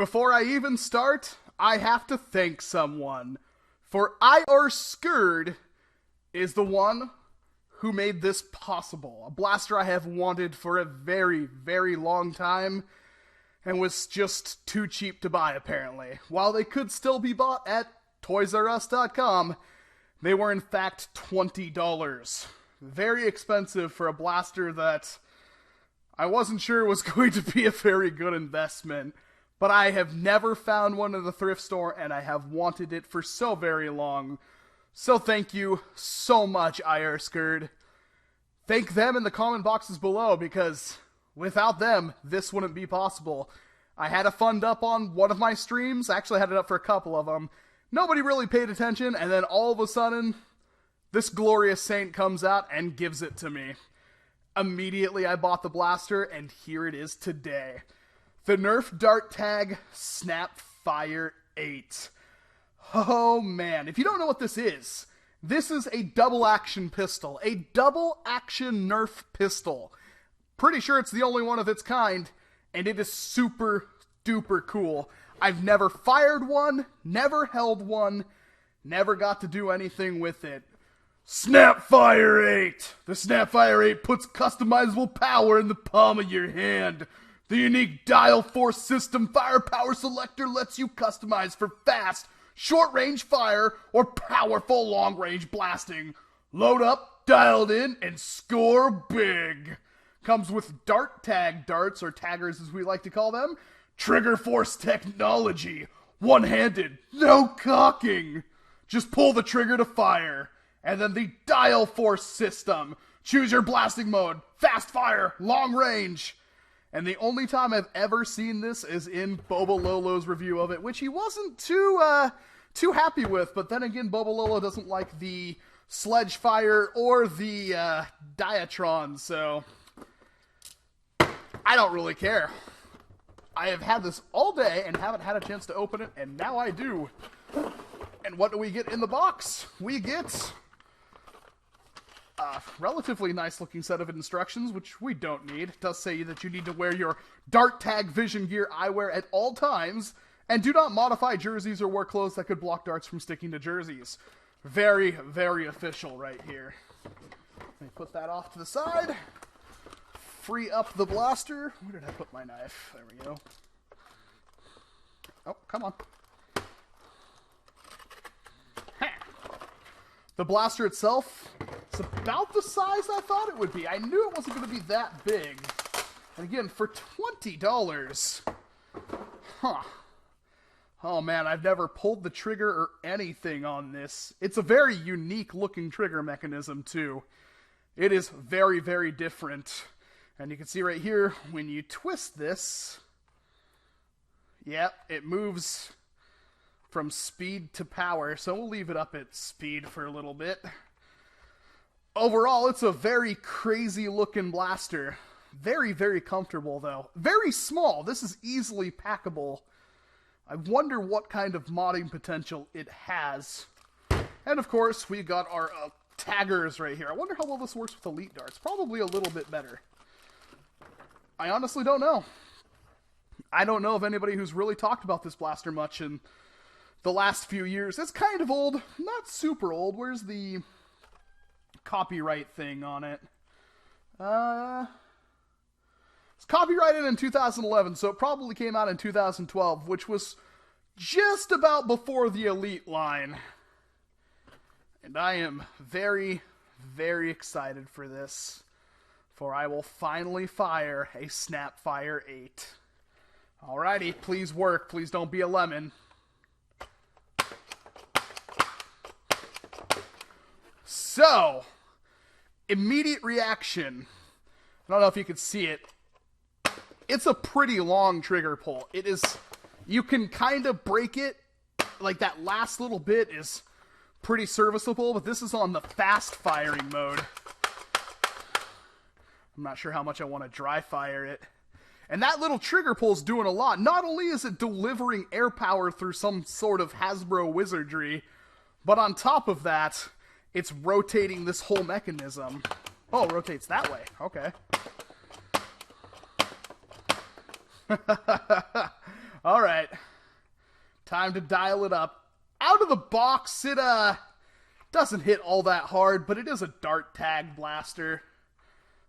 Before I even start, I have to thank someone. For IARESCURRD is the one who made this possible. A blaster I have wanted for a very, very long time and was just too cheap to buy, apparently. While they could still be bought at ToysRUs.com, they were in fact $20. Very expensive for a blaster that I wasn't sure was going to be a very good investment. But I have never found one in the thrift store, and I have wanted it for so very long. So thank you so much, IARESCURRD. Thank them in the comment boxes below, because without them, this wouldn't be possible. I had a fund up on one of my streams. Actually, I had it up for a couple of them. Nobody really paid attention, and then all of a sudden, this glorious saint comes out and gives it to me. Immediately, I bought the blaster, and here it is today. The Nerf Dart Tag SNAPFIRE 8. Oh man, if you don't know what this is a double action pistol. A double action Nerf pistol. Pretty sure it's the only one of its kind, and it is super duper cool. I've never fired one, never held one, never got to do anything with it. SNAPFIRE 8! The SNAPFIRE 8 puts customizable power in the palm of your hand. The unique dial force system firepower selector lets you customize for fast, short-range fire or powerful long-range blasting. Load up, dialed in, and score big. Comes with dart tag darts, or taggers as we like to call them. Trigger force technology. One-handed, no cocking. Just pull the trigger to fire. And then the dial force system. Choose your blasting mode. Fast fire, long range. And the only time I've ever seen this is in Boba Lolo's review of it, which he wasn't too happy with. But then again, Boba Lolo doesn't like the sledge fire or the diatron, so I don't really care. I have had this all day and haven't had a chance to open it, and now I do. And what do we get in the box? We get a relatively nice looking set of instructions, which we don't need. It does say that you need to wear your dart tag vision gear eyewear at all times, and do not modify jerseys or wear clothes that could block darts from sticking to jerseys. Very, very official right here. Let me put that off to the side. Free up the blaster. Where did I put my knife? There we go. Oh, come on. The blaster itself, it's about the size I thought it would be. I knew it wasn't going to be that big. And again, for $20. Huh. Oh man, I've never pulled the trigger or anything on this. It's a very unique looking trigger mechanism too. It is very, very different. And you can see right here, when you twist this, yep, it moves from speed to power, so we'll leave it up at speed for a little bit. Overall, it's a very crazy looking blaster. Very, very comfortable though. Very small. This is easily packable. I wonder what kind of modding potential it has. And of course, we got our taggers right here. I wonder how well this works with elite darts. Probably a little bit better. I honestly don't know. I don't know of anybody who's really talked about this blaster much in the last few years. It's kind of old, not super old. Where's the copyright thing on it? It's copyrighted in 2011, so it probably came out in 2012, which was just about before the Elite line. And I am very, very excited for this, for I will finally fire a SNAPFIRE 8. Alrighty, please work. Please don't be a lemon. So, immediate reaction. I don't know if you can see it. It's a pretty long trigger pull. It is, you can kind of break it. Like that last little bit is pretty serviceable, but this is on the fast firing mode. I'm not sure how much I want to dry fire it. And that little trigger pull is doing a lot. Not only is it delivering air power through some sort of Hasbro wizardry, but on top of that, it's rotating this whole mechanism. Oh, it rotates that way. Okay. Alright. Time to dial it up. Out of the box, it doesn't hit all that hard, but it is a dart tag blaster.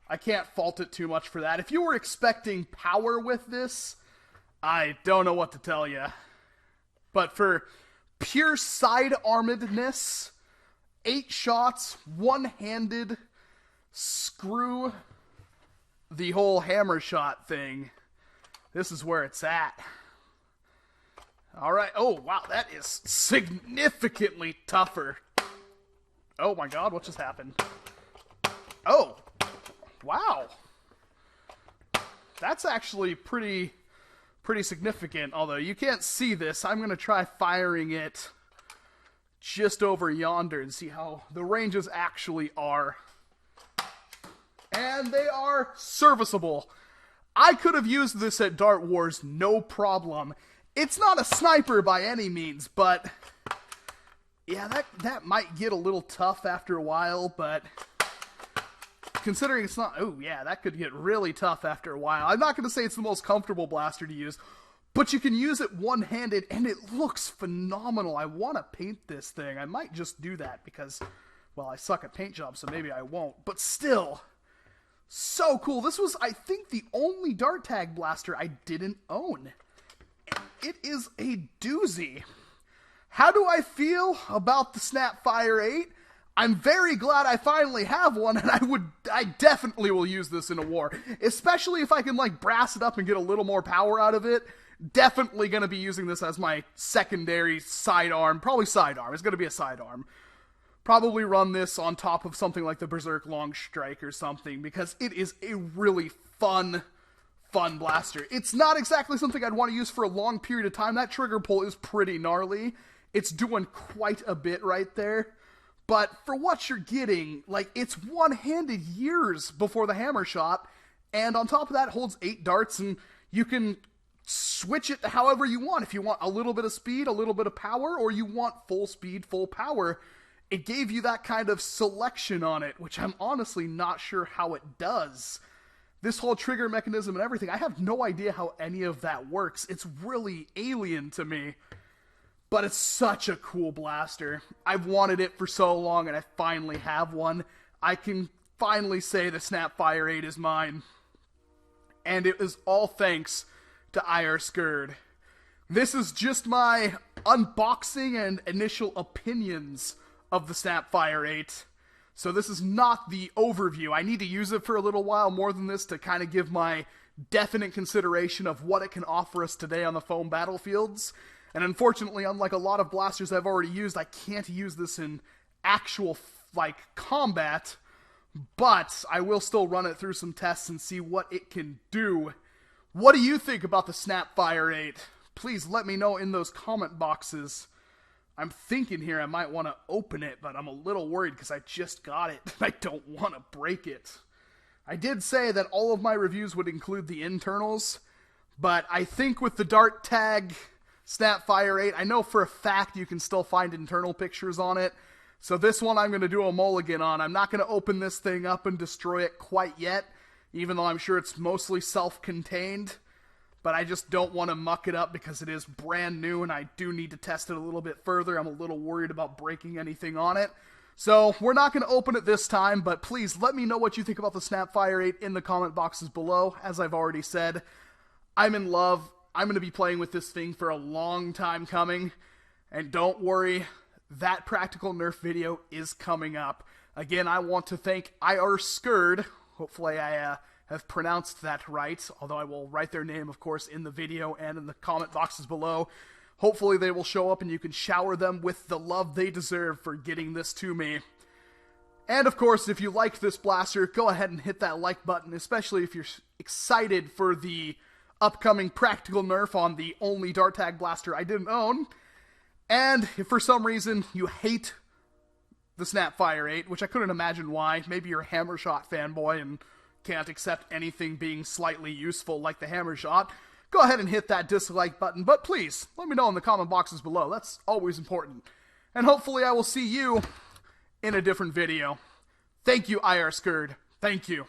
I can't fault it too much for that. If you were expecting power with this, I don't know what to tell you. But for pure side-armedness, 8 shots, one-handed, screw the whole Hammershot thing, this is where it's at. Alright, oh wow, that is significantly tougher. Oh my god, what just happened? Oh, wow. That's actually pretty significant, although you can't see this. I'm going to try firing it just over yonder and see how the ranges actually are. And they are serviceable. I could have used this at Dart Wars, no problem. It's not a sniper by any means, but yeah, that might get a little tough after a while, but considering it's not, oh yeah, that could get really tough after a while. I'm not going to say it's the most comfortable blaster to use, but you can use it one-handed, and it looks phenomenal. I want to paint this thing. I might just do that because, well, I suck at paint jobs, so maybe I won't. But still, so cool. This was, I think, the only dart tag blaster I didn't own. It is a doozy. How do I feel about the Snapfire 8? I'm very glad I finally have one, and I definitely will use this in a war. Especially if I can, like, brass it up and get a little more power out of it. Definitely going to be using this as my secondary sidearm. Probably sidearm. It's going to be a sidearm. Probably run this on top of something like the Berserk Long Strike or something, because it is a really fun blaster. It's not exactly something I'd want to use for a long period of time. That trigger pull is pretty gnarly. It's doing quite a bit right there. But for what you're getting, like, it's one-handed years before the Hammershot, and on top of that, it holds 8 darts, and you can switch it however you want. If you want a little bit of speed, a little bit of power, or you want full speed, full power, it gave you that kind of selection on it, which I'm honestly not sure how it does. This whole trigger mechanism and everything, I have no idea how any of that works. It's really alien to me. But it's such a cool blaster. I've wanted it for so long, and I finally have one. I can finally say the Snapfire 8 is mine. And it is all thanks to IARESCURRD. This is just my unboxing and initial opinions of the Snapfire 8. So this is not the overview. I need to use it for a little while more than this to kind of give my definite consideration of what it can offer us today on the foam battlefields. And unfortunately, unlike a lot of blasters I've already used, I can't use this in actual, like, combat. But I will still run it through some tests and see what it can do. What do you think about the Snapfire 8? Please let me know in those comment boxes. I'm thinking here I might want to open it, but I'm a little worried because I just got it. I don't want to break it. I did say that all of my reviews would include the internals, but I think with the dart tag Snapfire 8, I know for a fact you can still find internal pictures on it. So this one I'm going to do a mulligan on. I'm not going to open this thing up and destroy it quite yet, even though I'm sure it's mostly self-contained. But I just don't want to muck it up because it is brand new and I do need to test it a little bit further. I'm a little worried about breaking anything on it. So we're not going to open it this time, but please let me know what you think about the Snapfire 8 in the comment boxes below. As I've already said, I'm in love. I'm going to be playing with this thing for a long time coming. And don't worry, that practical Nerf video is coming up. Again, I want to thank IARESCURRD. Hopefully I have pronounced that right, although I will write their name, of course, in the video and in the comment boxes below. Hopefully they will show up and you can shower them with the love they deserve for getting this to me. And of course, if you liked this blaster, go ahead and hit that like button, especially if you're excited for the upcoming practical Nerf on the only dart tag blaster I didn't own. And if for some reason you hate the Snapfire 8, which I couldn't imagine why, maybe you're a Hammershot fanboy and can't accept anything being slightly useful like the Hammershot, go ahead and hit that dislike button, but please, let me know in the comment boxes below. That's always important. And hopefully I will see you in a different video. Thank you, IARESCURRD. Thank you.